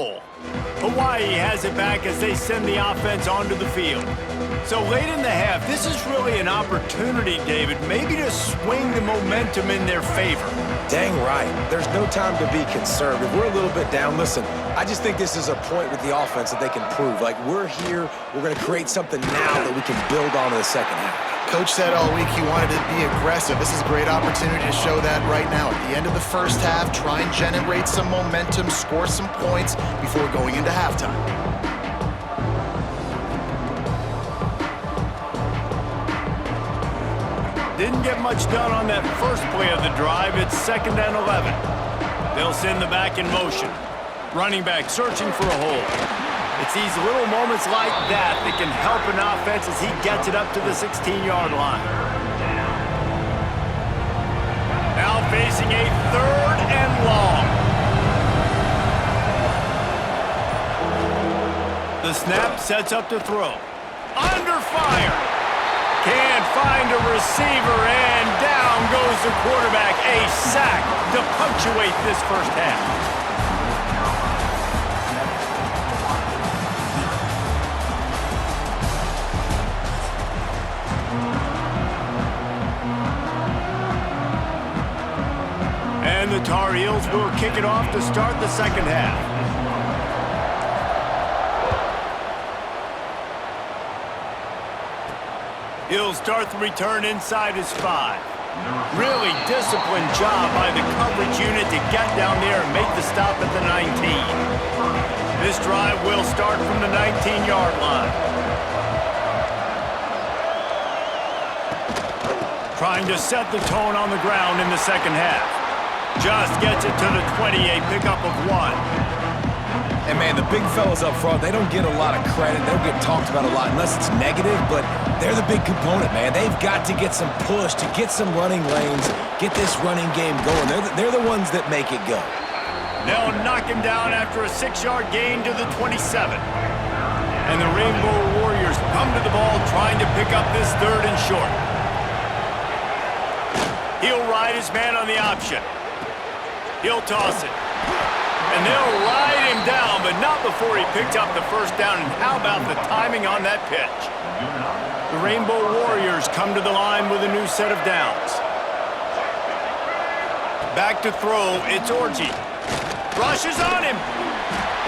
goal. Hawaii has it back as they send the offense onto the field. So late in the half, this is really an opportunity, David, maybe to swing the momentum in their favor. Dang right. There's no time to be conservative. We're a little bit down. Listen, I just think this is a point with the offense that they can prove. Like, we're here, we're going to create something now that we can build on in the second half. Coach said all week he wanted to be aggressive. This is a great opportunity to show that right now. At the end of the first half, try and generate some momentum, score some points before going into halftime. Didn't get much done on that first play of the drive. It's 2nd and 11. They'll send the back in motion. Running back searching for a hole. It's these little moments like that that can help an offense as he gets it up to the 16-yard line. Now facing a 3rd and long. The snap sets up to throw. Under fire. Can't find a receiver, and down goes the quarterback. A sack to punctuate this first half. And the Tar Heels will kick it off to start the second half. He'll start the return inside his 5. Really disciplined job by the coverage unit to get down there and make the stop at the 19. This drive will start from the 19-yard line. Trying to set the tone on the ground in the second half. Just gets it to the 28, pickup of 1. And, man, the big fellas up front, they don't get a lot of credit. They don't get talked about a lot unless it's negative, but they're the big component, man. They've got to get some push, to get some running lanes, get this running game going. They're the ones that make it go. They'll knock him down after a 6-yard gain to the 27. And the Rainbow Warriors come to the ball trying to pick up this 3rd and short. He'll ride his man on the option. He'll toss it. And they'll ride him down, but not before he picked up the first down. And how about the timing on that pitch? The Rainbow Warriors come to the line with a new set of downs. Back to throw, it's Orji. Rushes on him.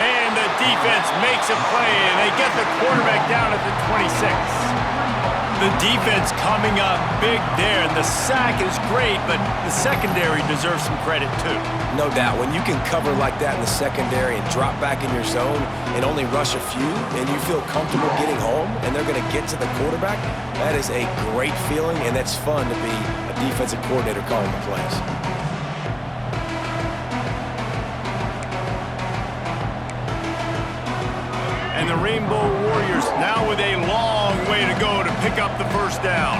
And the defense makes a play, and they get the quarterback down at the 26. The defense coming up big there, and the sack is great, but the secondary deserves some credit too. No doubt. When you can cover like that in the secondary and drop back in your zone and only rush a few, and you feel comfortable getting home, and they're going to get to the quarterback, that is a great feeling, and that's fun to be a defensive coordinator calling the plays. And the Rainbow Warriors now with a long way to go to pick up the first down.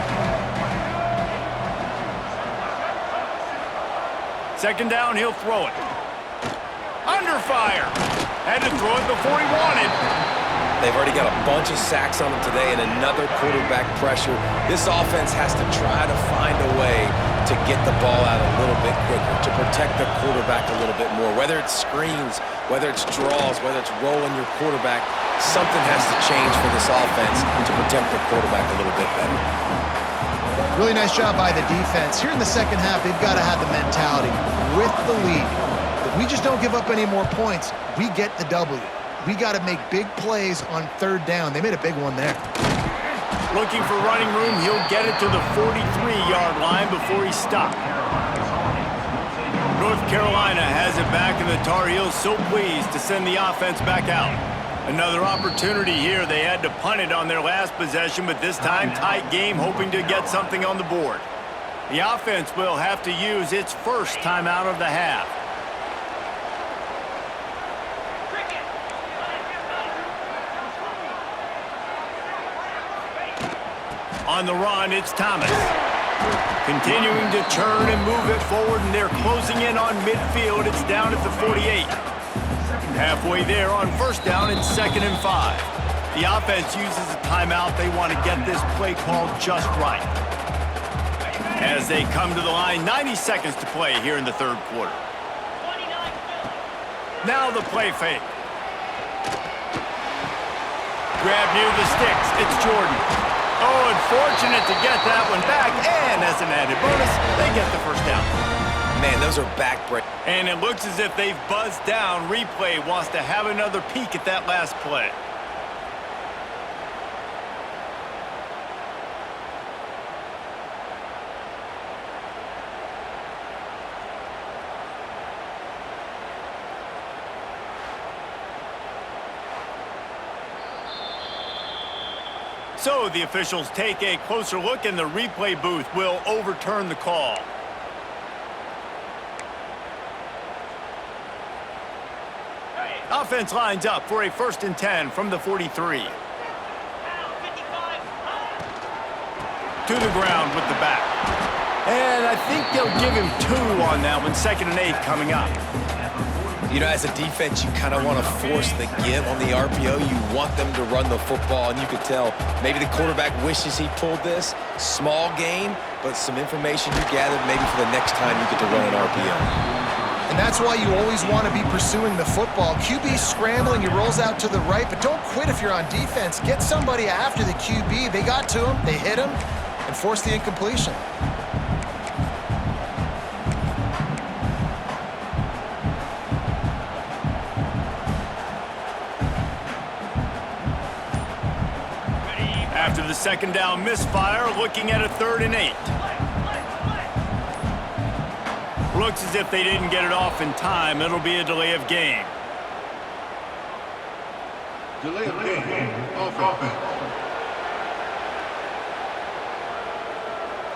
2nd down, he'll throw it. Under fire. Had to throw it before he wanted. They've already got a bunch of sacks on them today and another quarterback pressure. This offense has to try to find a way to get the ball out a little bit quicker, to protect the quarterback a little bit more. Whether it's screens, whether it's draws, whether it's rolling your quarterback, something has to change for this offense to protect the quarterback a little bit better. Really nice job by the defense. Here in the second half, they've got to have the mentality with the lead. If we just don't give up any more points, we get the W. We got to make big plays on 3rd down. They made a big one there. Looking for running room, he'll get it to the 43-yard line before he's stopped. North Carolina has it back, and the Tar Heels so pleased to send the offense back out. Another opportunity here. They had to punt it on their last possession, but this time tight game, hoping to get something on the board. The offense will have to use its first timeout of the half. On the run, it's Thomas. Continuing to churn and move it forward, and they're closing in on midfield. It's down at the 48. Halfway there on 1st down and 2nd and 5. The offense uses a timeout. They want to get this play called just right. As they come to the line, 90 seconds to play here in the 3rd quarter. Now the play fake. grab near the sticks. It's Jordan. Oh, unfortunate to get that one back, and as an added bonus, they get the first down. Man, those are backbreak. And it looks as if they've buzzed down. Replay wants to have another peek at that last play. So the officials take a closer look, and the replay booth will overturn the call. Offense lines up for a 1st and 10 from the 43. To the ground with the back. And I think they'll give him 2 on that one. 2nd and 8 coming up. You know, as a defense, you kind of want to force the give on the RPO. You want them to run the football, and you could tell maybe the quarterback wishes he pulled this. Small gain, but some information you gathered maybe for the next time you get to run an RPO. And that's why you always want to be pursuing the football. QB scrambling, he rolls out to the right, but don't quit if you're on defense. Get somebody after the QB. They got to him, they hit him, and forced the incompletion. After the 2nd down misfire, looking at a 3rd and 8. Looks as if they didn't get it off in time. It'll be a delay of game. Delay of game. Offense.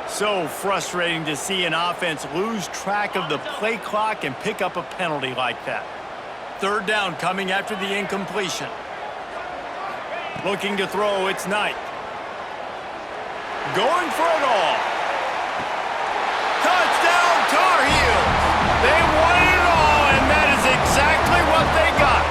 So frustrating to see an offense lose track of the play clock and pick up a penalty like that. 3rd down coming after the incompletion. Looking to throw, it's Knight. Going for it all. Touchdown, Tar Heels! They won it all, and that is exactly what they got.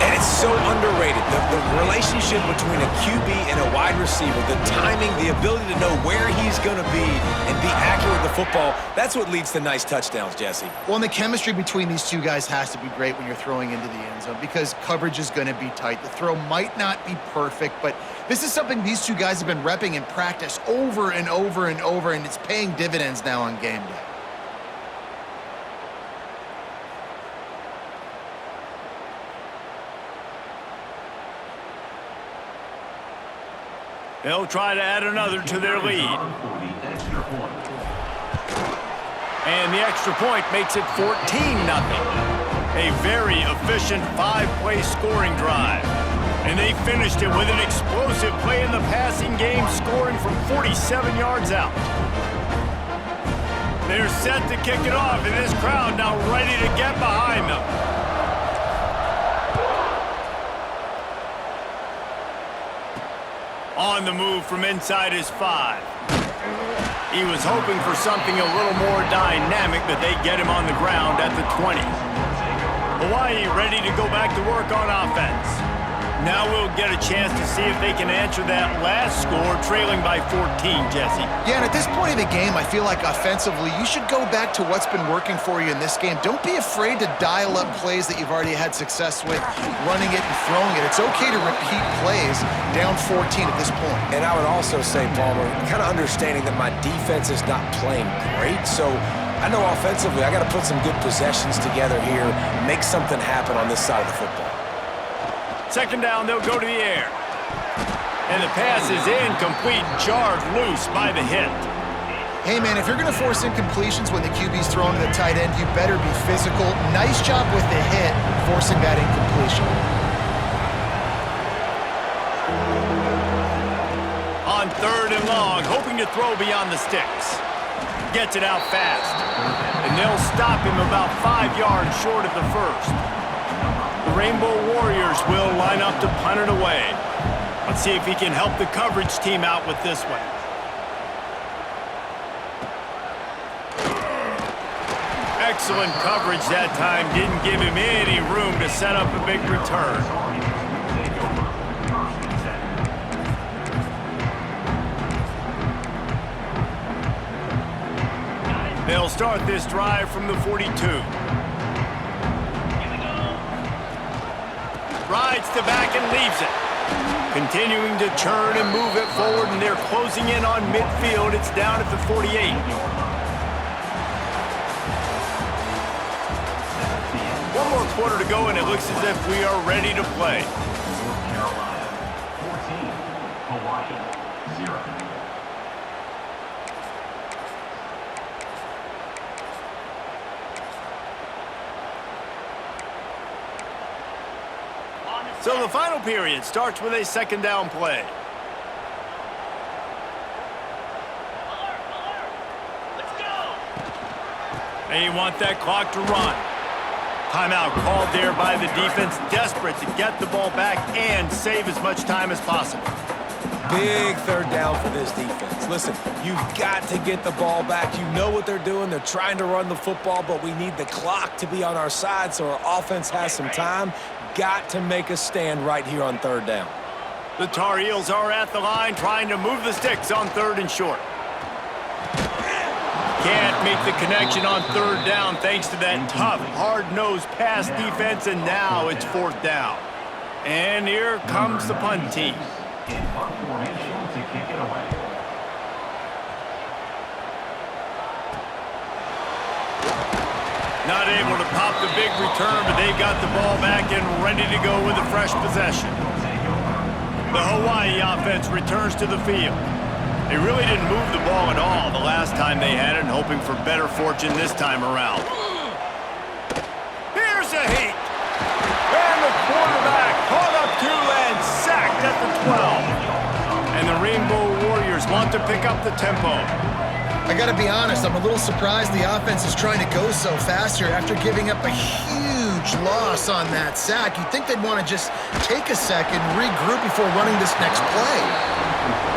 And it's so underrated. The relationship between a QB and a wide receiver, the timing, the ability to know where he's going to be and be accurate with the football, that's what leads to nice touchdowns, Jesse. Well, and the chemistry between these two guys has to be great when you're throwing into the end zone because coverage is going to be tight. The throw might not be perfect, but this is something these two guys have been repping in practice over and over and over, and it's paying dividends now on game day. They'll try to add another to their lead. And the extra point makes it 14-0. A very efficient 5-play scoring drive. And they finished it with an explosive play in the passing game, scoring from 47 yards out. They're set to kick it off, and this crowd now ready to get behind them. On the move from inside his 5. He was hoping for something a little more dynamic, but they get him on the ground at the 20. Hawaii ready to go back to work on offense. Now we'll get a chance to see if they can answer that last score, trailing by 14, Jesse. Yeah, and at this point of the game, I feel like offensively, you should go back to what's been working for you in this game. Don't be afraid to dial up plays that you've already had success with, running it and throwing it. It's okay to repeat plays down 14 at this point. And I would also say, Palmer, kind of understanding that my defense is not playing great, so I know offensively I got to put some good possessions together here, make something happen on this side of the football. 2nd down, they'll go to the air. And the pass is incomplete, jarred loose by the hit. Hey, man, if you're going to force incompletions when the QB's throwing to the tight end, you better be physical. Nice job with the hit, forcing that incompletion. On 3rd and long, hoping to throw beyond the sticks. Gets it out fast. And they'll stop him about 5 yards short of the first. The Rainbow Warriors will line up to punt it away. Let's see if he can help the coverage team out with this one. Excellent coverage that time. Didn't give him any room to set up a big return. They'll start this drive from the 42. Rides to back and leaves it. Continuing to churn and move it forward, and they're closing in on midfield. It's down at the 48. One more quarter to go, and it looks as if we are ready to play. North Carolina, 14. Hawaii, 0. So the final period starts with a second down play. They want that clock to run. Timeout called there by the defense, desperate to get the ball back and save as much time as possible. Big third down for this defense. Listen, you've got to get the ball back. You know what they're doing. They're trying to run the football, but we need the clock to be on our side so our offense has some time. Got to make a stand right here on third down. The Tar Heels are at the line trying to move the sticks on third and short. Can't make the connection on third down thanks to that tough, hard-nosed pass defense, and now it's fourth down. And here comes the punt team. In punt formation to kick it away. Not able to pop the big return, but they've got the ball back and ready to go with a fresh possession. The Hawaii offense returns to the field. They really didn't move the ball at all the last time they had it, and hoping for better fortune this time around. Here's a heat. And the quarterback caught up to and sacked at the 12. And the Rainbow Warriors want to pick up the tempo. I got to be honest, I'm a little surprised the offense is trying to go so fast here after giving up a huge loss on that sack. You'd think they'd want to just take a second, regroup before running this next play.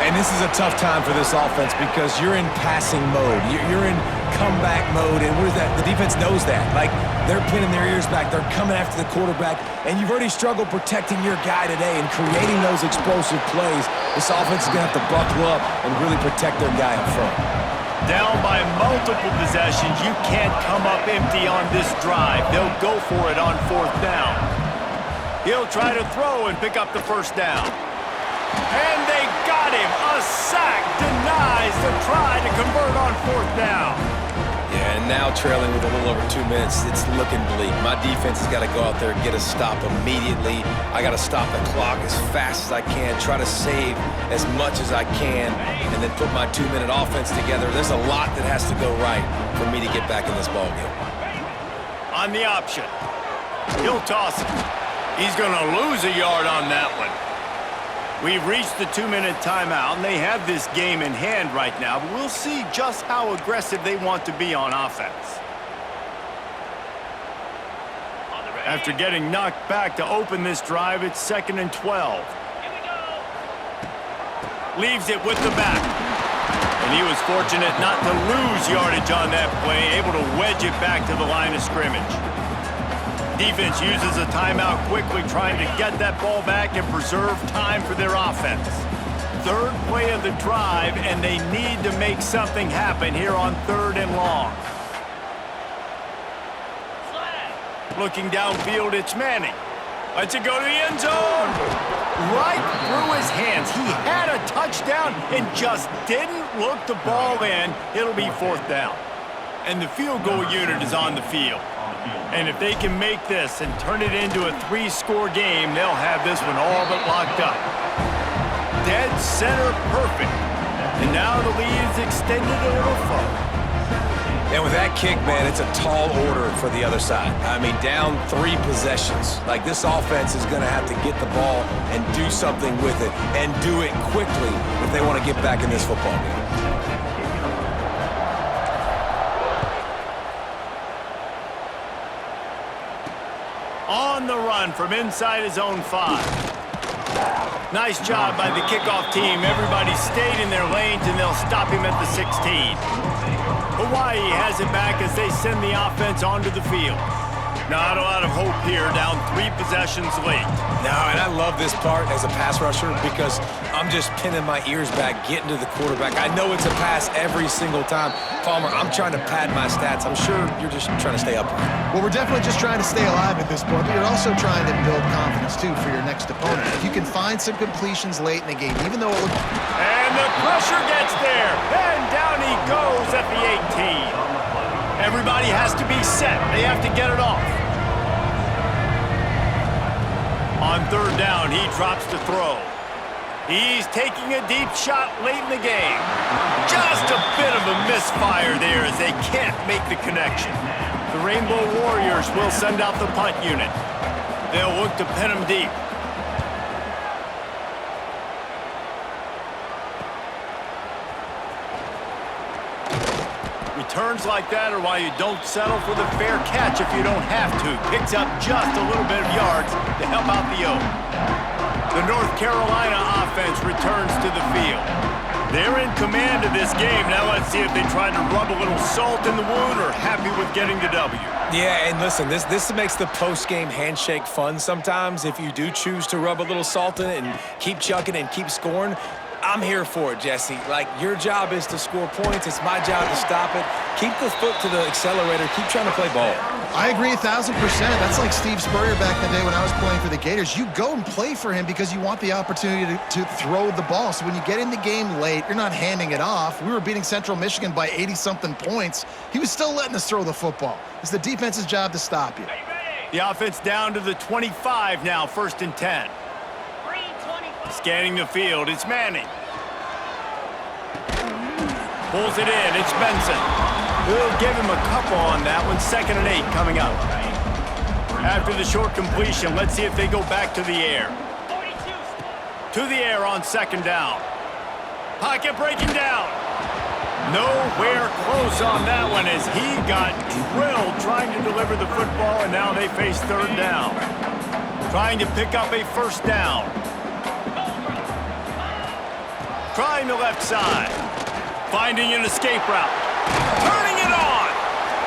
And this is a tough time for this offense because you're in passing mode. You're in comeback mode, and what is that? The defense knows that. Like, they're pinning their ears back. They're coming after the quarterback, and you've already struggled protecting your guy today and creating those explosive plays. This offense is going to have to buckle up and really protect their guy up front. Down by multiple possessions, you can't come up empty on this drive. They'll go for it on fourth down. He'll try to throw and pick up the first down. And they got him. A sack denies the try to convert on fourth down. Yeah, and now trailing with a little over 2 minutes, it's looking bleak. My defense has got to go out there and get a stop immediately. I got to stop the clock as fast as I can, try to save as much as I can, and then put my 2-minute offense together. There's a lot that has to go right for me to get back in this ballgame. On the option, he'll toss it. He's going to lose a yard on that one. We've reached the 2-minute timeout, and they have this game in hand right now, but we'll see just how aggressive they want to be on offense. After getting knocked back to open this drive, it's 2nd and 12. Leaves it with the back. And he was fortunate not to lose yardage on that play, able to wedge it back to the line of scrimmage. Defense uses a timeout quickly, trying to get that ball back and preserve time for their offense. Third play of the drive, and they need to make something happen here on 3rd and long. Looking downfield, it's Manning. Lets it go to the end zone. Right through his hands. He had a touchdown and just didn't look the ball in. It'll be 4th down. And the field goal unit is on the field. And if they can make this and turn it into a 3-score game, they'll have this one all but locked up. Dead center perfect. And now the lead is extended a little further. And with that kick, man, it's a tall order for the other side. I mean, down 3 possessions. Like, this offense is going to have to get the ball and do something with it, and do it quickly if they want to get back in this football game. On the run from inside his own 5. Nice job by the kickoff team. Everybody stayed in their lanes, and they'll stop him at the 16. Hawaii has it back as they send the offense onto the field. Not a lot of hope here, down 3 possessions late. No, and I love this part as a pass rusher because I'm just pinning my ears back, getting to the quarterback. I know it's a pass every single time. Palmer, I'm trying to pad my stats. I'm sure you're just trying to stay upright. Well, we're definitely just trying to stay alive at this point, but you're also trying to build confidence, too, for your next opponent. If you can find some completions late in the game, even though it looks... And the pressure gets there, and down he goes at the 18. Everybody has to be set. They have to get it off. On 3rd down, he drops to throw. He's taking a deep shot late in the game. Just a bit of a misfire there as they can't make the connection. The Rainbow Warriors will send out the punt unit. They'll look to pin him deep. Returns like that are why you don't settle for the fair catch if you don't have to. Picks up just a little bit of yards to help out the O. The North Carolina offense returns to the field. They're in command of this game. Now let's see if they try to rub a little salt in the wound or happy with getting the W. Yeah, and listen, this makes the post-game handshake fun sometimes. If you do choose to rub a little salt in it and keep chucking and keep scoring, I'm here for it, Jesse. Like, your job is to score points. It's my job to stop it. Keep the foot to the accelerator. Keep trying to play ball. I agree 1,000%. That's like Steve Spurrier back in the day when I was playing for the Gators. You go and play for him because you want the opportunity to throw the ball. So when you get in the game late, you're not handing it off. We were beating Central Michigan by 80-something points. He was still letting us throw the football. It's the defense's job to stop you. The offense down to the 25 now, 1st and 10. Scanning the field, it's Manning. Pulls it in, it's Benson. We'll give him a couple on that one. 2nd and 8 coming up. After the short completion, let's see if they go back to the air. To the air on 2nd down. Pocket breaking down. Nowhere close on that one as he got drilled trying to deliver the football, and now they face 3rd down. Trying to pick up a 1st down. Trying the left side. Finding an escape route. Turning it on!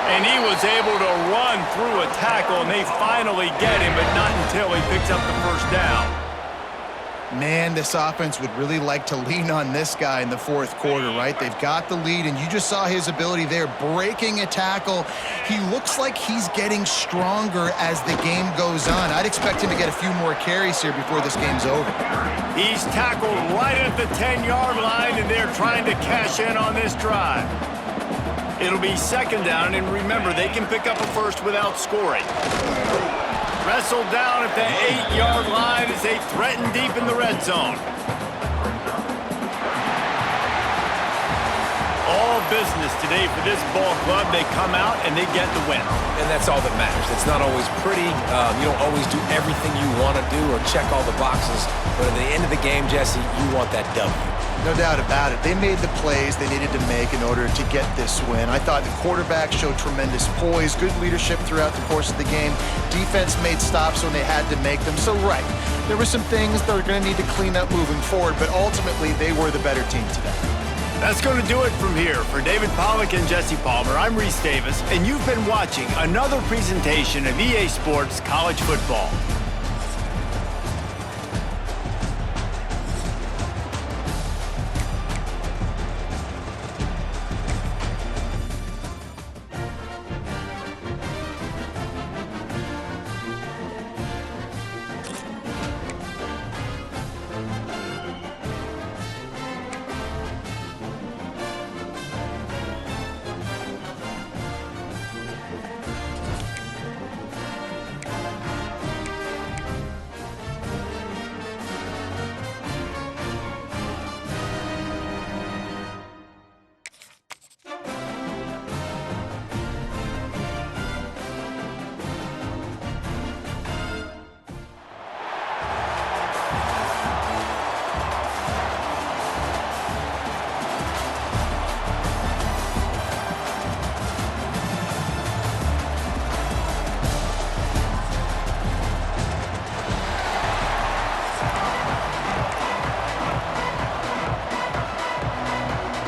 And he was able to run through a tackle, and they finally get him, but not until he picks up the 1st down. Man, this offense would really like to lean on this guy in the 4th quarter, right? They've got the lead, and you just saw his ability there, breaking a tackle. He looks like he's getting stronger as the game goes on. I'd expect him to get a few more carries here before this game's over. He's tackled right at the 10-yard line, and they're trying to cash in on this drive. It'll be 2nd down, and remember, they can pick up a 1st without scoring. Wrestled down at the 8-yard line as they threaten deep in the red zone. All business today for this ball club. They come out and they get the win. And that's all that matters. It's not always pretty. You don't always do everything you want to do or check all the boxes. But at the end of the game, Jesse, you want that W. No doubt about it. They made the plays they needed to make in order to get this win. I thought the quarterback showed tremendous poise, good leadership throughout the course of the game. Defense made stops when they had to make them. So, right, there were some things they're going to need to clean up moving forward, but ultimately they were the better team today. That's going to do it from here. For David Pollack and Jesse Palmer, I'm Reese Davis, and you've been watching another presentation of EA Sports College Football.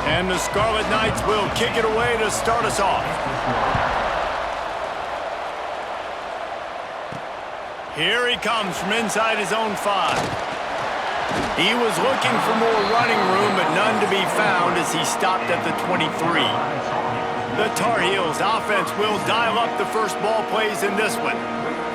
And the Scarlet Knights will kick it away to start us off. Here he comes from inside his own 5. He was looking for more running room, but none to be found as he stopped at the 23. The Tar Heels offense will dial up the first ball plays in this one.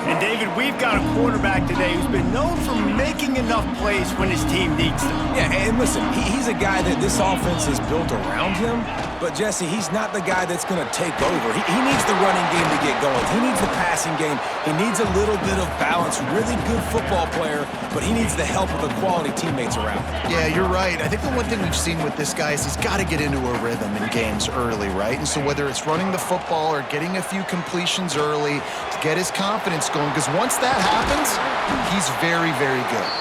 And David, we've got a quarterback today who's been known for making enough plays when his team needs them. Yeah, and listen, he's a guy that this offense is built around him, but Jesse, he's not the guy that's going to take over. He needs the running game to get going. He needs the passing game. He needs a little bit of balance. Really good football player, but he needs the help of the quality teammates around him. Yeah, you're right. I think the one thing we've seen with this guy is he's got to get into a rhythm in games early, right? And so whether it's running the football or getting a few completions early to get his confidence going, because once that happens, he's very, very good.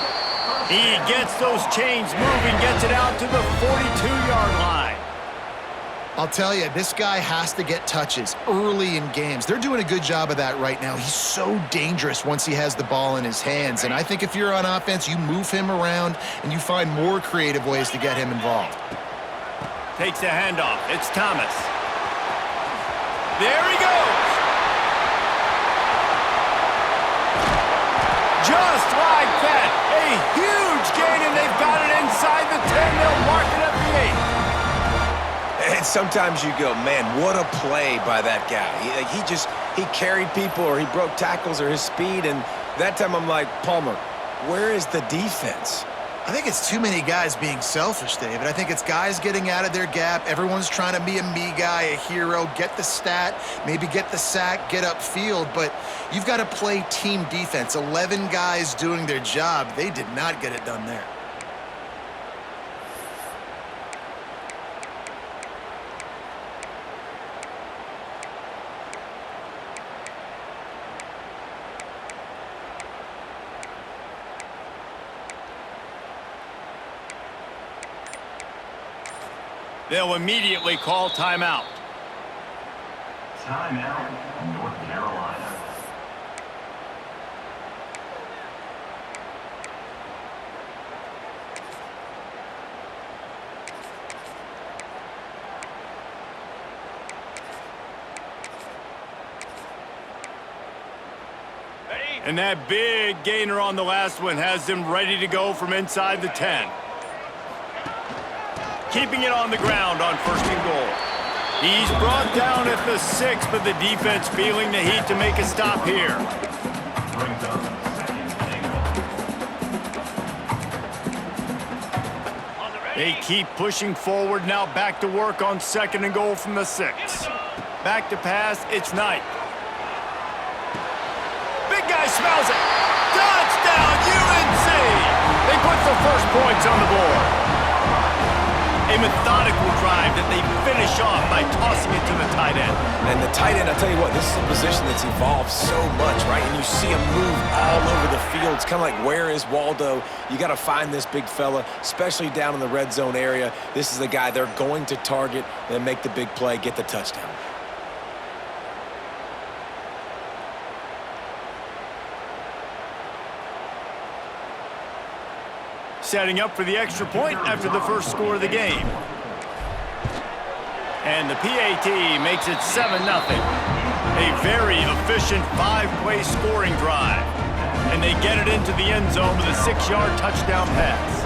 He gets those chains moving, gets it out to the 42-yard line. I'll tell you, this guy has to get touches early in games. They're doing a good job of that right now. He's so dangerous once he has the ball in his hands. And I think if you're on offense, you move him around and you find more creative ways to get him involved. Takes the handoff. It's Thomas. There he goes. Just like that. A huge gain, and they've got it inside the 10. They'll mark it at the 8. And sometimes you go, man, what a play by that guy. He carried people, or he broke tackles, or his speed. And that time I'm like, Palmer, where is the defense? I think it's too many guys being selfish, David. I think it's guys getting out of their gap. Everyone's trying to be a me guy, a hero, get the stat, maybe get the sack, get upfield. But you've got to play team defense. 11 guys doing their job. They did not get it done there. They'll immediately call timeout. Timeout, North Carolina. And that big gainer on the last one has them ready to go from inside the 10. Keeping it on the ground on 1st and goal. He's brought down at the 6, but the defense feeling the heat to make a stop here. Brings up 2nd and goal. They keep pushing forward, now back to work on 2nd and goal from the 6. Back to pass, it's Knight. Big guy smells it. Touchdown, UNC! They put the first points on the board. A methodical drive that they finish off by tossing it to the tight end. And the tight end, I'll tell you what, this is a position that's evolved so much, right? And you see him move all over the field. It's kind of like, where is Waldo? You got to find this big fella, especially down in the red zone area. This is the guy they're going to target and make the big play, get the touchdown. Setting up for the extra point after the first score of the game. And the PAT makes it 7-0. A very efficient 5-play scoring drive. And they get it into the end zone with a 6-yard touchdown pass.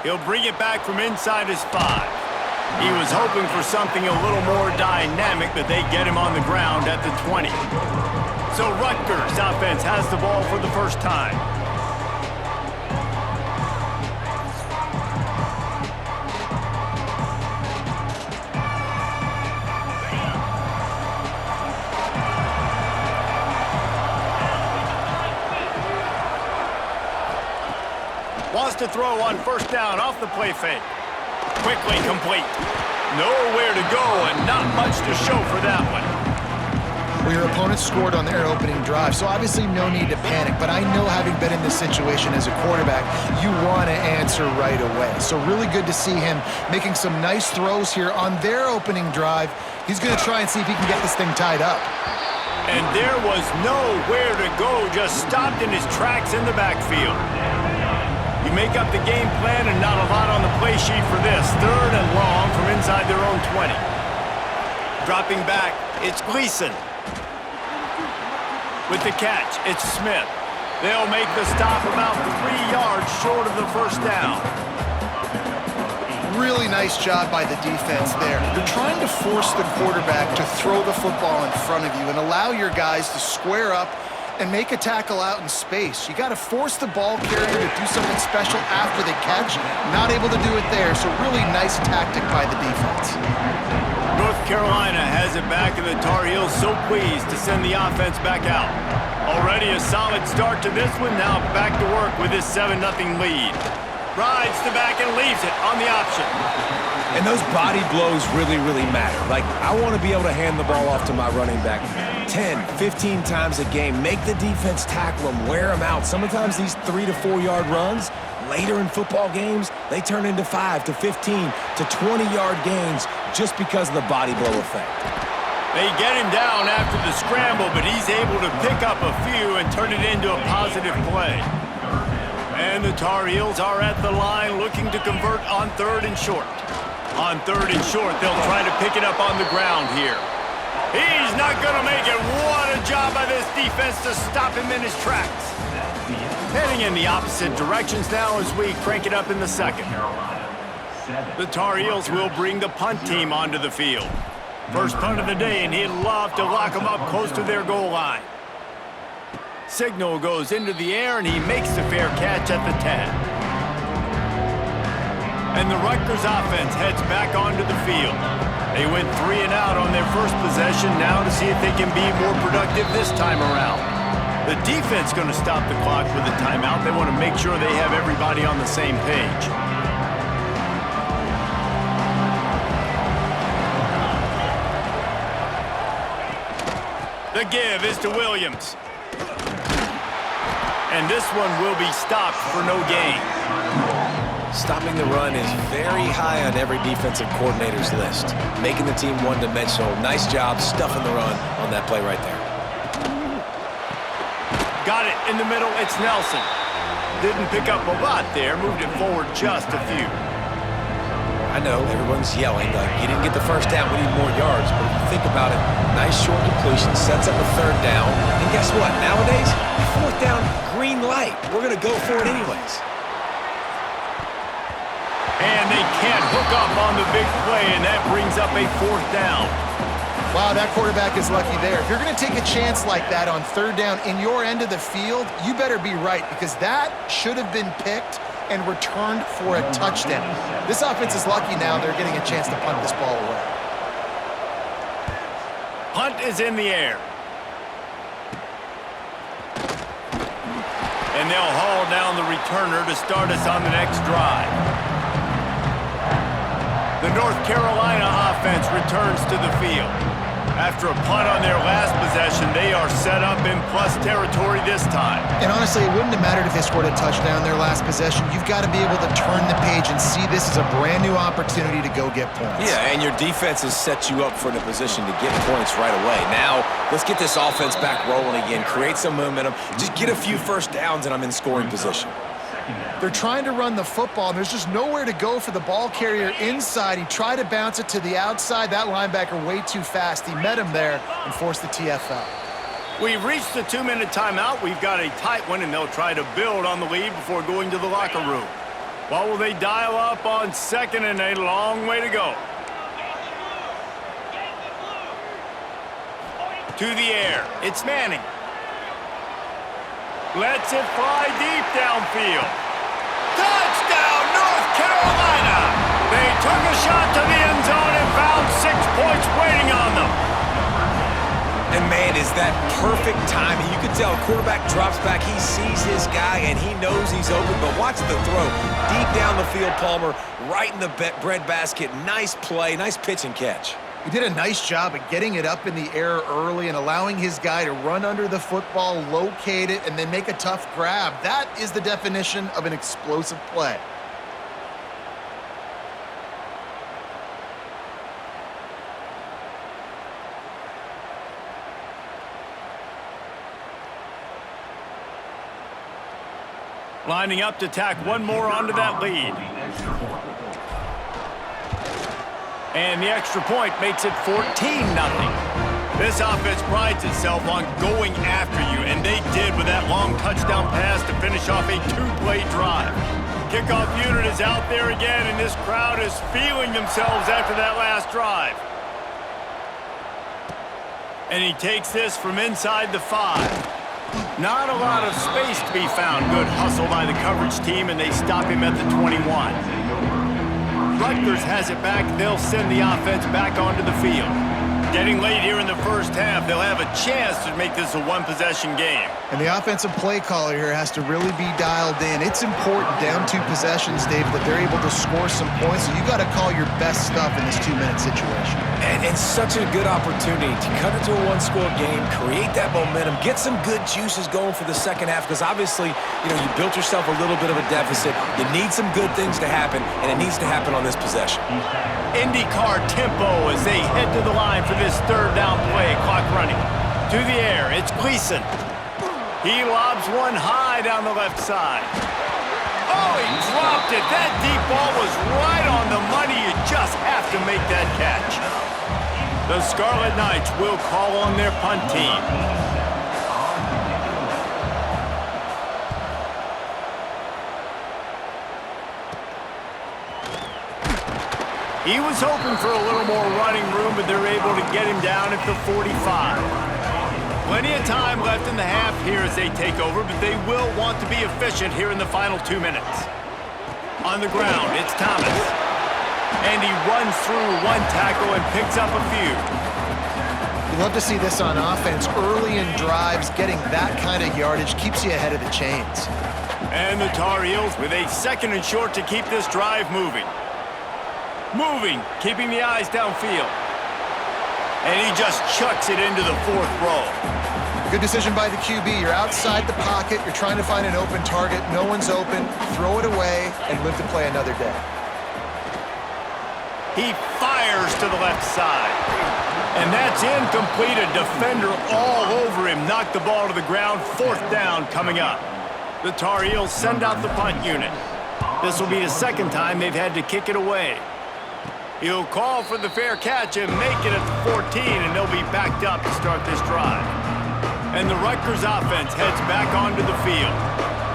He'll bring it back from inside his 5. He was hoping for something a little more dynamic, but they get him on the ground at the 20. So Rutgers offense has the ball for the first time. Wants to throw on 1st down off the play fake. Quickly complete. Nowhere to go and not much to show for that one. Well, your opponent scored on their opening drive, so obviously no need to panic. But I know, having been in this situation as a quarterback, you want to answer right away. So really good to see him making some nice throws here on their opening drive. He's going to try and see if he can get this thing tied up. And there was nowhere to go, just stopped in his tracks in the backfield. You make up the game plan and not a lot on the play sheet for this. 3rd and long from inside their own 20. Dropping back, it's Gleason. With the catch, it's Smith. They'll make the stop about 3 yards short of the first down. Really nice job by the defense there. You're trying to force the quarterback to throw the football in front of you and allow your guys to square up and make a tackle out in space. You got to force the ball carrier to do something special after the catch. Not able to do it there, so really nice tactic by the defense. North Carolina has it back, and the Tar Heels so pleased to send the offense back out. Already a solid start to this one. Now back to work with this 7-0 lead. Rides the back and leaves it on the option. And those body blows really, really matter. Like, I want to be able to hand the ball off to my running back 10, 15 times a game. Make the defense tackle them, wear them out. Sometimes these 3 to 4 yard runs, later in football games, they turn into 5 to 15 to 20 yard gains just because of the body blow effect. They get him down after the scramble, but he's able to pick up a few and turn it into a positive play. And the Tar Heels are at the line looking to convert on 3rd and short. On 3rd and short, they'll try to pick it up on the ground here. He's not going to make it. What a job by this defense to stop him in his tracks. Heading in the opposite directions now as we crank it up in the second. The Tar Heels will bring the punt team onto the field. First punt of the day, and he'd love to lock them up close to their goal line. Signal goes into the air, and he makes the fair catch at the 10. And the Rutgers offense heads back onto the field. They went 3 and out on their first possession, now to see if they can be more productive this time around. The defense going to stop the clock with a timeout. They want to make sure they have everybody on the same page. The give is to Williams. And this one will be stopped for no gain. Stopping the run is very high on every defensive coordinator's list. Making the team one-dimensional. Nice job stuffing the run on that play right there. Got it in the middle, it's Nelson. Didn't pick up a lot there, moved it forward just a few. I know, everyone's yelling, like, you didn't get the first down, we need more yards. But if you think about it, nice short completion, sets up a 3rd down. And guess what? Nowadays, 4th down, green light. We're going to go for it anyways. And they can't hook up on the big play, and that brings up a 4th down. Wow, that quarterback is lucky there. If you're going to take a chance like that on 3rd down in your end of the field, you better be right, because that should have been picked and returned for a touchdown. This offense is lucky now they're getting a chance to punt this ball away. Punt is in the air. And they'll haul down the returner to start us on the next drive. The North Carolina offense returns to the field. After a punt on their last possession, they are set up in plus territory this time. And honestly, it wouldn't have mattered if they scored a touchdown their last possession. You've got to be able to turn the page and see this as a brand new opportunity to go get points. Yeah, and your defense has set you up for the position to get points right away. Now, let's get this offense back rolling again, create some momentum, just get a few first downs, and I'm in scoring position. They're trying to run the football, and there's just nowhere to go for the ball carrier inside. He tried to bounce it to the outside. That linebacker way too fast. He met him there and forced the TFL. We've reached the 2-minute timeout. We've got a tight one, and they'll try to build on the lead before going to the locker room. What will they dial up on 2nd and a long way to go? To the air. It's Manning. Lets it fly deep downfield. Touchdown, North Carolina! They took a shot to the end zone and found 6 points waiting on them. And man, is that perfect timing. You can tell quarterback drops back, he sees his guy, and he knows he's open, but watch the throw. Deep down the field, Palmer, right in the bread basket. Nice play, nice pitch and catch. He did a nice job of getting it up in the air early and allowing his guy to run under the football, locate it, and then make a tough grab. That is the definition of an explosive play. Lining up to tack one more onto that lead. And the extra point makes it 14-0. This offense prides itself on going after you, and they did with that long touchdown pass to finish off a two-play drive. Kickoff unit is out there again, and this crowd is feeling themselves after that last drive. And he takes this from inside the 5. Not a lot of space to be found. Good hustle by the coverage team, and they stop him at the 21. Rutgers has it back. They'll send the offense back onto the field. Getting late here in the first half, they'll have a chance to make this a one-possession game. And the offensive play caller here has to really be dialed in. It's important down 2 possessions, Dave, that they're able to score some points. So you got to call your best stuff in this 2-minute situation. And it's such a good opportunity to cut into a one-score game, create that momentum, get some good juices going for the second half, because obviously, you built yourself a little bit of a deficit. You need some good things to happen, and it needs to happen on this possession. IndyCar tempo as they head to the line for this third down play. Clock running. To the air, it's Gleason. He lobs one high down the left side. Oh, he dropped it. That deep ball was right on the money. You just have to make that catch. The Scarlet Knights will call on their punt team. He was hoping for a little more running room, but they're able to get him down at the 45. Plenty of time left in the half here as they take over, but they will want to be efficient here in the final 2 minutes. On the ground, it's Thomas. And he runs through one tackle and picks up a few. You love to see this on offense. Early in drives, getting that kind of yardage keeps you ahead of the chains. And the Tar Heels with a 2nd and short to keep this drive moving. Keeping the eyes downfield. And he just chucks it into the 4th row. Good decision by the QB. You're outside the pocket. You're trying to find an open target. No one's open. Throw it away and live to play another day. He fires to the left side. And that's incomplete. A defender all over him. Knocked the ball to the ground. 4th down coming up. The Tar Heels send out the punt unit. This will be the 2nd time they've had to kick it away. He'll call for the fair catch and make it at the 14, and they'll be backed up to start this drive. And the Rutgers offense heads back onto the field.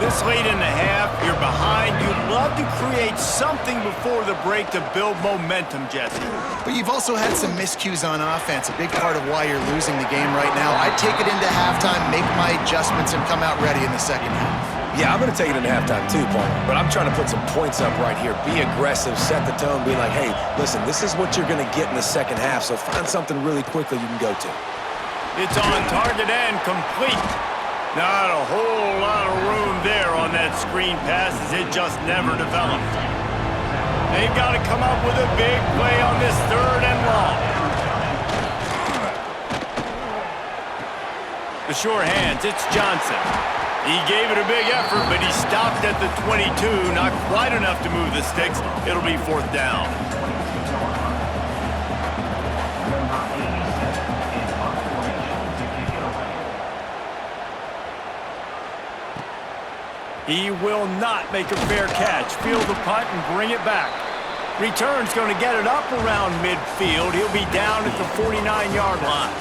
This late in the half, you're behind. You'd love to create something before the break to build momentum, Jesse. But you've also had some miscues on offense, a big part of why you're losing the game right now. I'd take it into halftime, make my adjustments, and come out ready in the second half. Yeah, I'm going to take it into halftime too, Paul. But I'm trying to put some points up right here. Be aggressive, set the tone, be like, hey, listen, this is what you're going to get in the second half, so find something really quickly you can go to. It's on target and complete. Not a whole lot of room there on that screen pass as it just never developed. They've got to come up with a big play on this 3rd and long. The sure hands, it's Johnson. He gave it a big effort, but he stopped at the 22. Not quite enough to move the sticks. It'll be 4th down. He will not make a fair catch. Field the punt and bring it back. Return's going to get it up around midfield. He'll be down at the 49-yard line.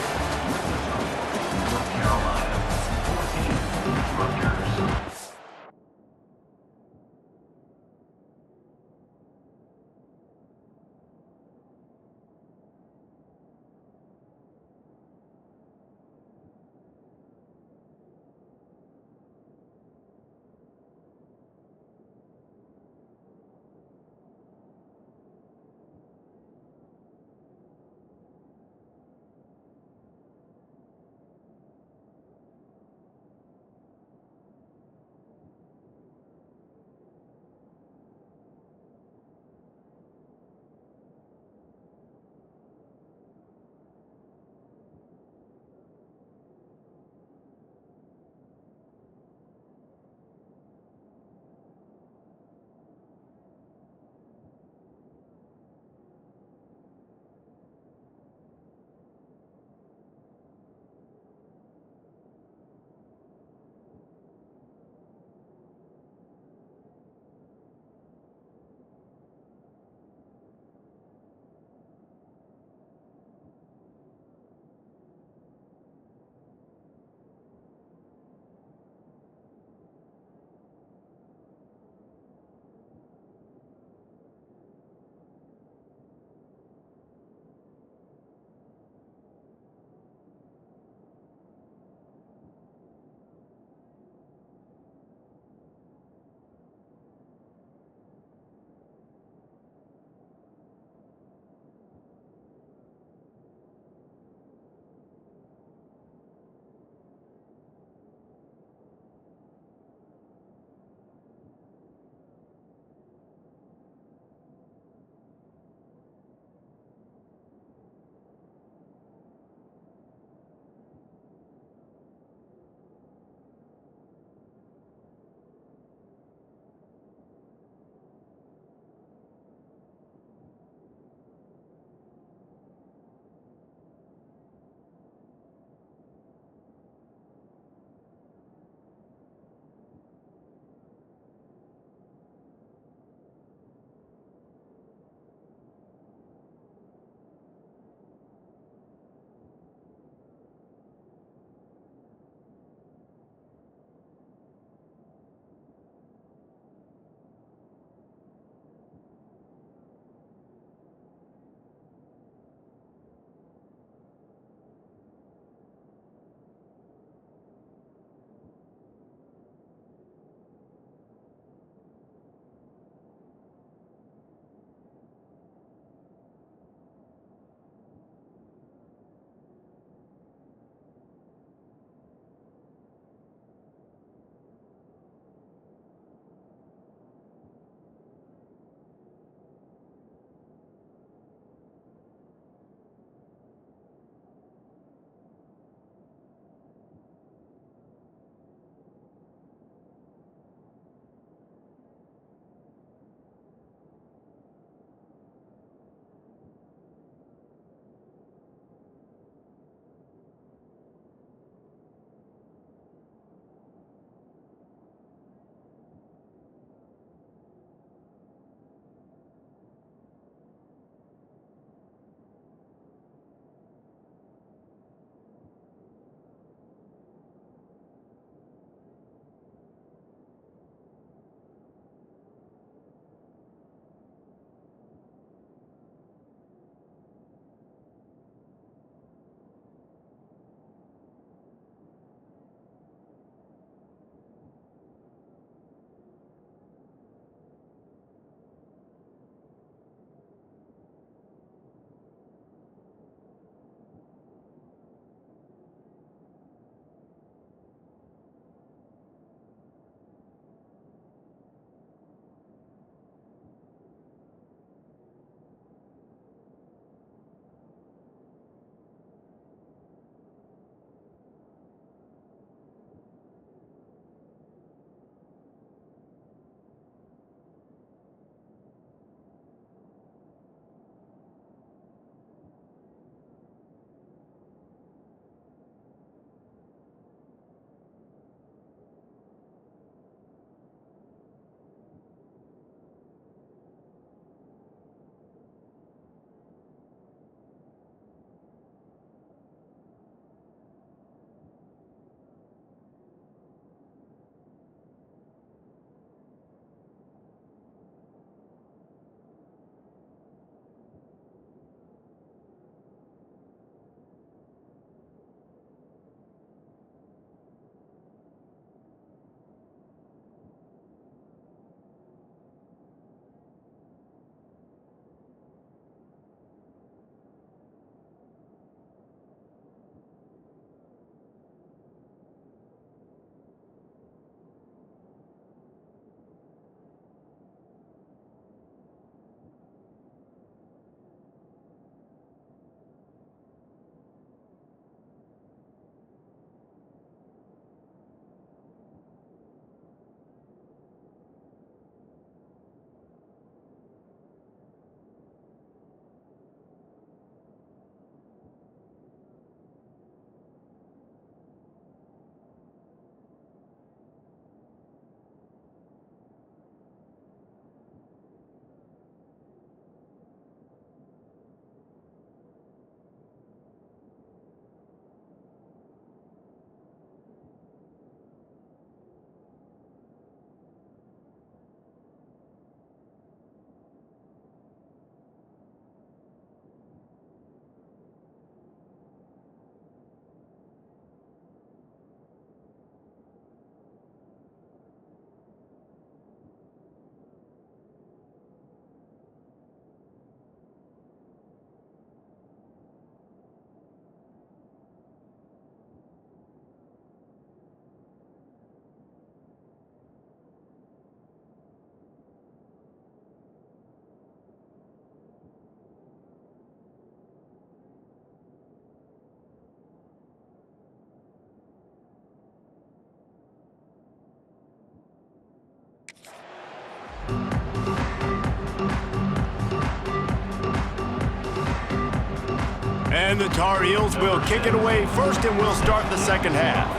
And the Tar Heels will kick it away first, and we'll start the second half.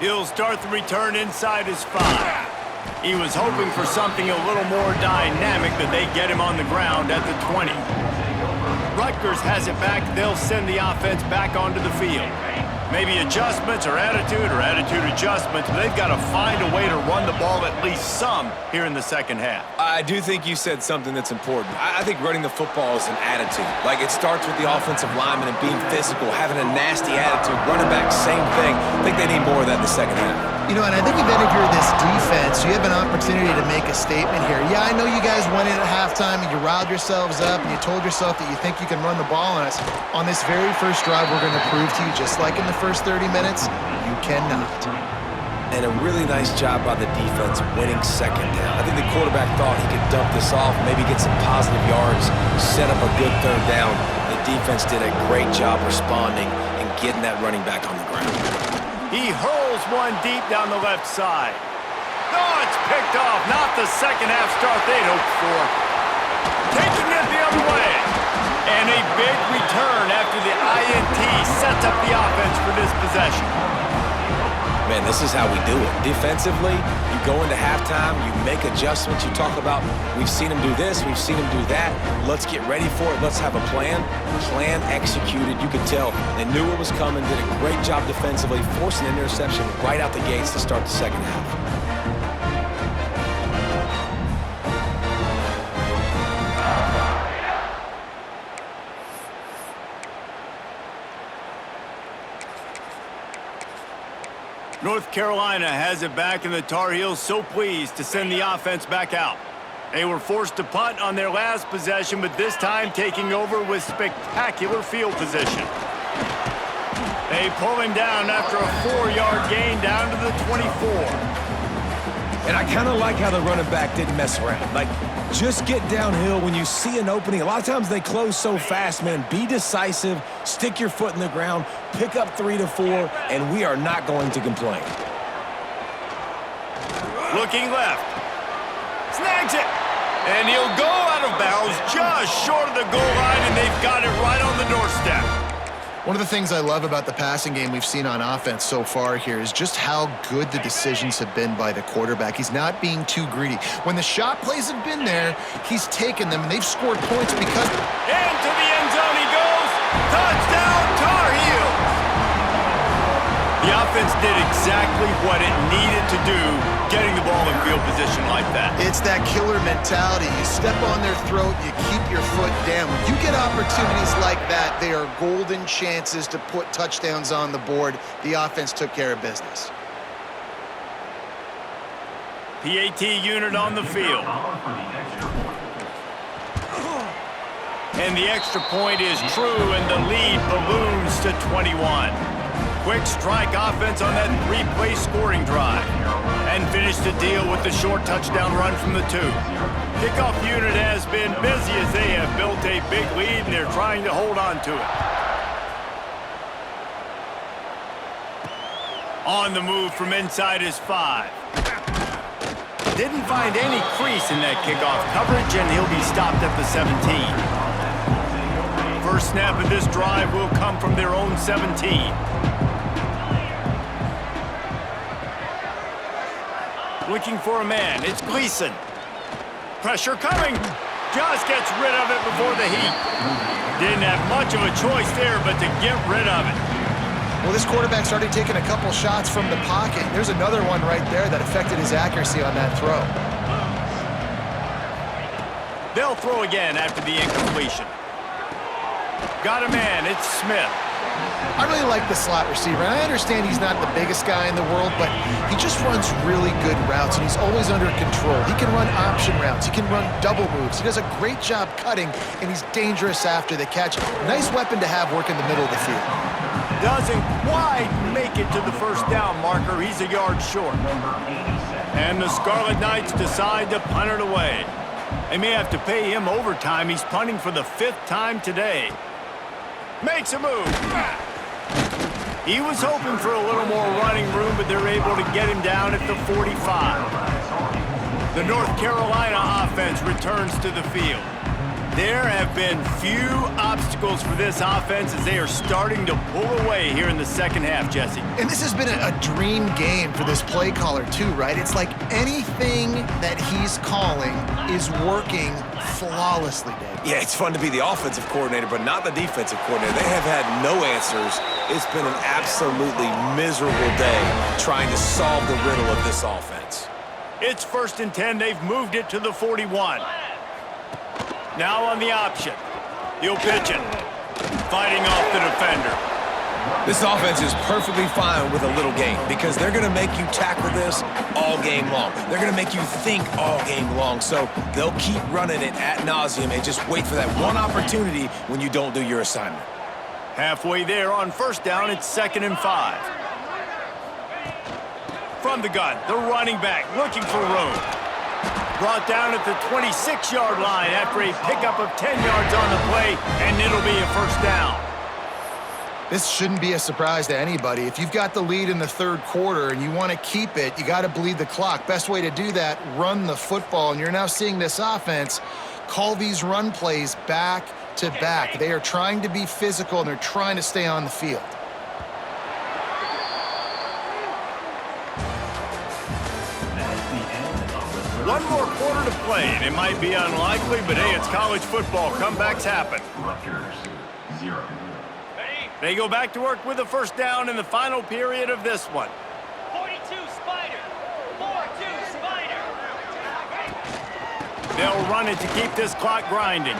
He'll start the return inside his 5. He was hoping for something a little more dynamic, but they get him on the ground at the 20. Rutgers has it back. They'll send the offense back onto the field. Maybe adjustments or attitude adjustments, but they've got to find a way to run the ball at least some here in the second half. I do think you said something that's important. I think running the football is an attitude. Like, it starts with the offensive lineman and being physical, having a nasty attitude. Running back, same thing. I think they need more of that in the second half. You know, and I think if any of you are this defense, you have an opportunity to make a statement here. Yeah, I know you guys went in at halftime and you riled yourselves up and you told yourself that you think you can run the ball on us. On this very first drive, we're going to prove to you, just like in the first 30 minutes, you cannot. And a really nice job by the defense winning second down. I think the quarterback thought he could dump this off, maybe get some positive yards, set up a good third down. The defense did a great job responding and getting that running back on the ground. He hurls one deep down the left side. Oh, it's picked off. Not the second half start they'd hoped for. Taking it the other way. And a big return after the INT sets up the offense for this possession. Man, this is how we do it. Defensively, you go into halftime, you make adjustments. You talk about, we've seen them do this, we've seen them do that. Let's get ready for it. Let's have a plan. Plan executed. You could tell they knew what was coming, did a great job defensively, forcing an interception right out the gates to start the second half. North Carolina has it back, and the Tar Heels so pleased to send the offense back out. They were forced to punt on their last possession, but this time taking over with spectacular field position. They pull him down after a 4-yard gain down to the 24. And I kind of like how the running back didn't mess around. Like, just get downhill when you see an opening. A lot of times they close so fast, man. Be decisive, stick your foot in the ground, pick up 3 to 4, and we are not going to complain. Looking left. Snags it. And he'll go out of bounds just short of the goal line, and they've got it right on the doorstep. One of the things I love about the passing game we've seen on offense so far here is just how good the decisions have been by the quarterback. He's not being too greedy. When the shot plays have been there, he's taken them, and they've scored points because... Into the end zone he goes. Touchdown, Tar Heels. The offense did exactly what it needed to do, getting the ball in field position like that. It's that killer mentality. You step on their throat, you keep your foot down. When you get opportunities like that, they are golden chances to put touchdowns on the board. The offense took care of business. PAT unit on the field. And the extra point is true, and the lead balloons to 21. Quick strike offense on that 3-play scoring drive. And finish the deal with the short touchdown run from the 2. Kickoff unit has been busy as they have built a big lead, and they're trying to hold on to it. On the move from inside his 5. Didn't find any crease in that kickoff coverage, and he'll be stopped at the 17. First snap of this drive will come from their own 17. Looking for a man. It's Gleason. Pressure coming. Just gets rid of it before the heat. Didn't have much of a choice there, but to get rid of it. Well, this quarterback started taking a couple shots from the pocket. There's another one right there that affected his accuracy on that throw. They'll throw again after the incompletion. Got a man. It's Smith. I really like the slot receiver, and I understand he's not the biggest guy in the world, but he just runs really good routes, and he's always under control. He can run option routes. He can run double moves. He does a great job cutting, and he's dangerous after the catch. Nice weapon to have work in the middle of the field. Doesn't quite make it to the first down marker. He's a yard short. And the Scarlet Knights decide to punt it away. They may have to pay him overtime. He's punting for the 5th time today. Makes a move. He was hoping for a little more running room, but they're able to get him down at the 45. The North Carolina offense returns to the field. There have been few obstacles for this offense as they are starting to pull away here in the second half, Jesse. And this has been a dream game for this play caller too, right? It's like anything that he's calling is working flawlessly, Dave. Yeah, it's fun to be the offensive coordinator, but not the defensive coordinator. They have had no answers. It's been an absolutely miserable day trying to solve the riddle of this offense. It's 1st and 10. They've moved it to the 41. Now on the option. He'll pitch it. Fighting off the defender. This offense is perfectly fine with a little game because they're going to make you tackle this all game long. They're going to make you think all game long. So they'll keep running it ad nauseum and just wait for that one opportunity when you don't do your assignment. Halfway there on 1st down, it's 2nd and 5. From the gun, the running back looking for room. Brought down at the 26-yard line after a pickup of 10 yards on the play, and it'll be a 1st down. This shouldn't be a surprise to anybody. If you've got the lead in the 3rd quarter and you want to keep it, you got to bleed the clock. Best way to do that, run the football. And you're now seeing this offense call these run plays back to back. They are trying to be physical, and they're trying to stay on the field. One more quarter to play, and it might be unlikely, but hey, it's college football. Comebacks happen. Rutgers, 0. They go back to work with a 1st down in the final period of this one. 42 Spider. 4-2 Spider. They'll run it to keep this clock grinding.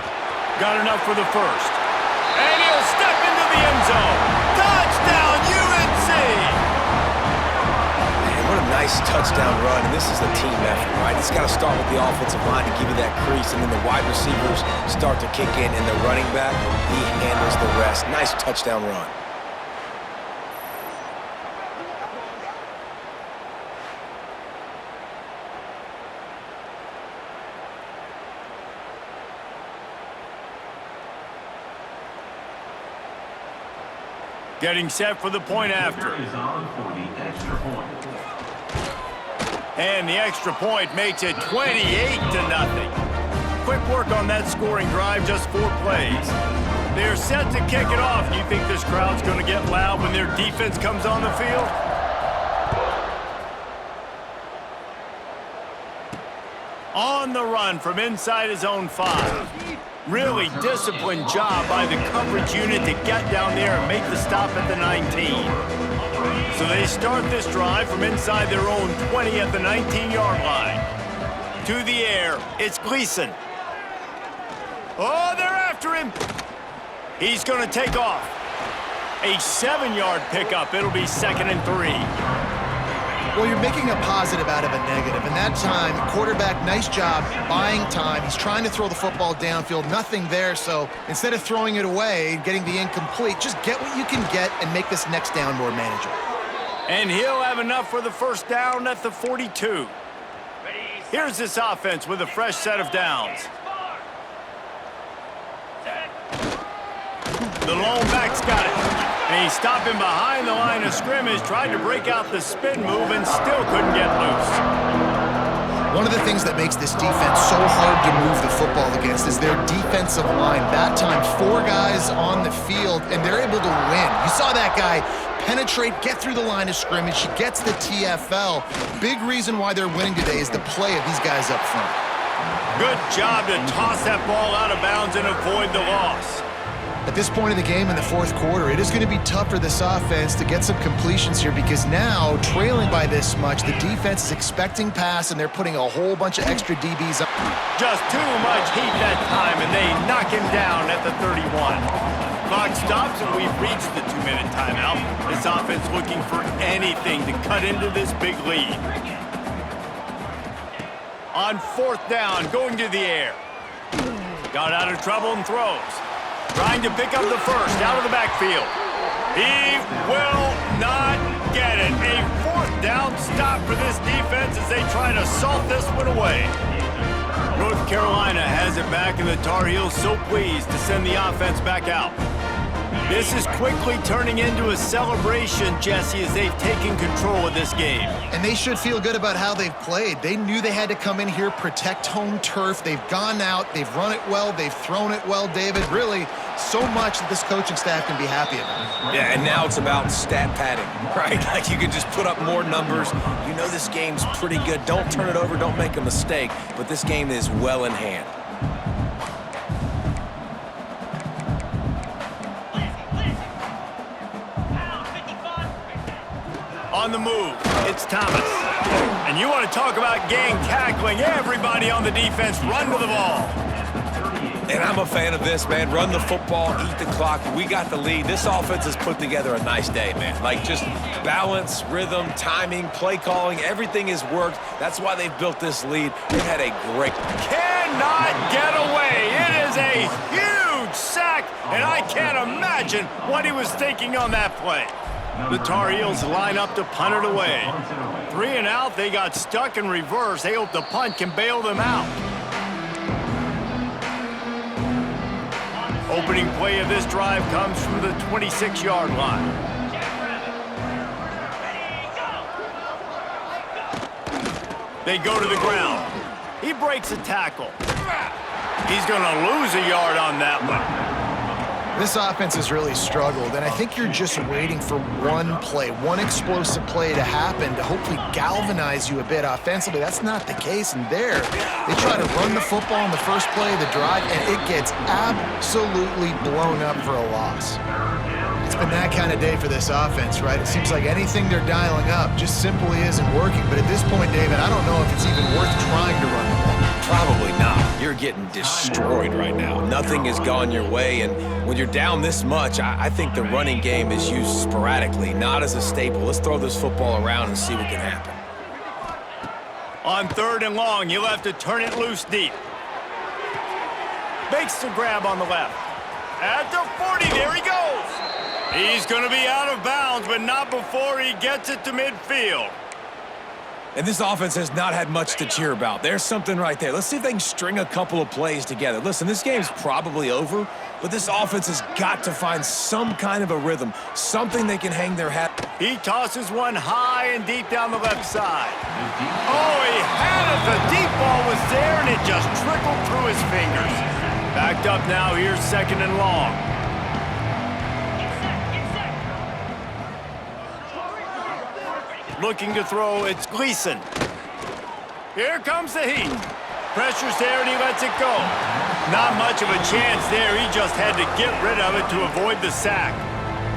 Got enough for the 1st. And he'll step into the end zone. Touchdown, UNC! What a nice touchdown run, and this is a team effort, right? It's got to start with the offensive line to give you that crease, and then the wide receivers start to kick in, and the running back, he handles the rest. Nice touchdown run. Getting set for the point after. Is on for the extra point. And the extra point makes it 28-0. Quick work on that scoring drive, just 4 plays. They're set to kick it off. Do you think this crowd's going to get loud when their defense comes on the field? On the run from inside his own 5. Really disciplined job by the coverage unit to get down there and make the stop at the 19. So they start this drive from inside their own 20 at the 19-yard line. To the air, it's Gleason. Oh, they're after him. He's going to take off. A 7-yard pickup. It'll be 2nd and 3. Well, you're making a positive out of a negative. And that time, quarterback, nice job buying time. He's trying to throw the football downfield. Nothing there. So instead of throwing it away, getting the incomplete, just get what you can get and make this next down more manageable. And he'll have enough for the 1st down at the 42. Here's this offense with a fresh set of downs. The lone back's got it. And he's stopping behind the line of scrimmage, tried to break out the spin move and still couldn't get loose. One of the things that makes this defense so hard to move the football against is their defensive line. That time, 4 guys on the field, and they're able to win. You saw that guy penetrate, get through the line of scrimmage. He gets the TFL. Big reason why they're winning today is the play of these guys up front. Good job to toss that ball out of bounds and avoid the loss. At this point in the game in the 4th quarter, it is going to be tough for this offense to get some completions here because now, trailing by this much, the defense is expecting pass and they're putting a whole bunch of extra DBs up. Just too much heat that time, and they knock him down at the 31. Clock stops, and we've reached the 2-minute timeout. This offense looking for anything to cut into this big lead. On 4th down, going to the air. Got out of trouble and throws. Trying to pick up the 1st out of the backfield. He will not get it. A 4th down stop for this defense as they try to salt this one away. North Carolina has it back, and the Tar Heels so pleased to send the offense back out. This is quickly turning into a celebration, Jesse, as they've taken control of this game. And they should feel good about how they've played. They knew they had to come in here, protect home turf. They've gone out, they've run it well, they've thrown it well, David. Really, so much that this coaching staff can be happy about. Yeah, and now it's about stat padding, right? Like you can just put up more numbers. You know this game's pretty good. Don't turn it over, don't make a mistake, but this game is well in hand. On the move, it's Thomas. And you want to talk about gang tackling. Everybody on the defense run to the ball. And I'm a fan of this, man. Run the football, eat the clock. We got the lead. This offense has put together a nice day, man. Like just balance, rhythm, timing, play calling, everything has worked. That's why they've built this lead. They've had a great... Cannot get away. It is a huge sack, and I can't imagine what he was thinking on that play. The Tar Heels line up to punt it away. 3 and out, they got stuck in reverse. They hope the punt can bail them out. Opening play of this drive comes from the 26-yard line. They go to the ground. He breaks a tackle. He's going to lose a yard on that one. This offense has really struggled, and I think you're just waiting for one play, one explosive play to happen to hopefully galvanize you a bit offensively. That's not the case, and there, they try to run the football in the first play of the drive, and it gets absolutely blown up for a loss. It's been that kind of day for this offense, right? It seems like anything they're dialing up just simply isn't working, but at this point, David, I don't know if it's even worth trying to run the ball. Probably not. You're getting destroyed right now. Nothing has gone your way, and when you're down this much, I think the running game is used sporadically, not as a staple. Let's throw this football around and see what can happen. On 3rd and long, you'll have to turn it loose deep. Makes the grab on the left. At the 40, there he goes. He's going to be out of bounds, but not before he gets it to midfield. And this offense has not had much to cheer about. There's something right there. Let's see if they can string a couple of plays together. Listen, this game's probably over, but this offense has got to find some kind of a rhythm, something they can hang their hat. He tosses one high and deep down the left side. Oh, he had it. The deep ball was there, and it just trickled through his fingers. Backed up now. Here's 2nd and long. Looking to throw, it's Gleason. Here comes the heat. Pressure's there, and he lets it go. Not much of a chance there. He just had to get rid of it to avoid the sack.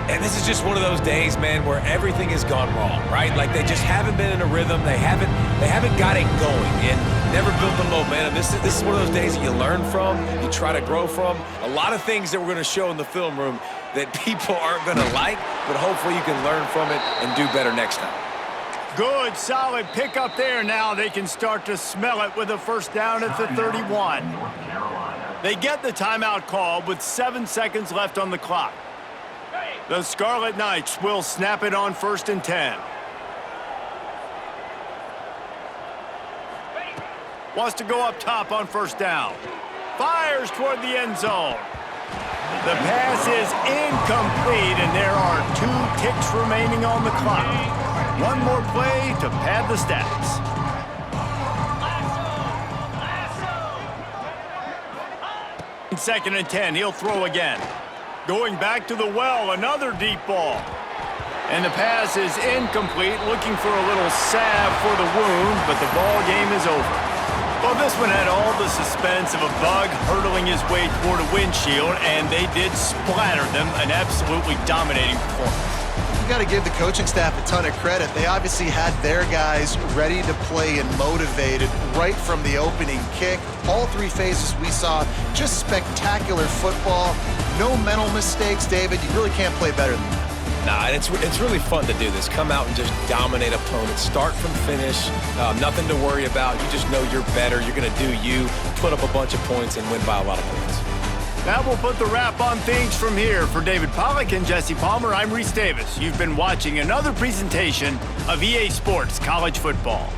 And this is just one of those days, man, where everything has gone wrong, right? Like they just haven't been in a rhythm. They haven't got it going and never built the momentum. This is one of those days that you learn from, you try to grow from. A lot of things that we're going to show in the film room that people aren't going to like, but hopefully you can learn from it and do better next time. Good, solid pickup there. Now they can start to smell it with a 1st down at the 31. They get the timeout call with 7 seconds left on the clock. The Scarlet Knights will snap it on 1st and 10. Wants to go up top on 1st down. Fires toward the end zone. The pass is incomplete, and there are 2 ticks remaining on the clock. One more play to pad the stats. 2nd and 10, he'll throw again. Going back to the well, another deep ball. And the pass is incomplete, looking for a little salve for the wound, but the ball game is over. Well, this one had all the suspense of a bug hurtling his way toward a windshield, and they did splatter them, an absolutely dominating performance. You got to give the coaching staff a ton of credit. They obviously had their guys ready to play and motivated right from the opening kick. All 3 phases we saw, just spectacular football. No mental mistakes, David. You really can't play better than that. Nah, and it's really fun to do this. Come out and just dominate opponents. Start from finish. Nothing to worry about. You just know you're better. You're going to do you, put up a bunch of points, and win by a lot of points. That will put the wrap on things from here. For David Pollack and Jesse Palmer, I'm Reese Davis. You've been watching another presentation of EA Sports College Football.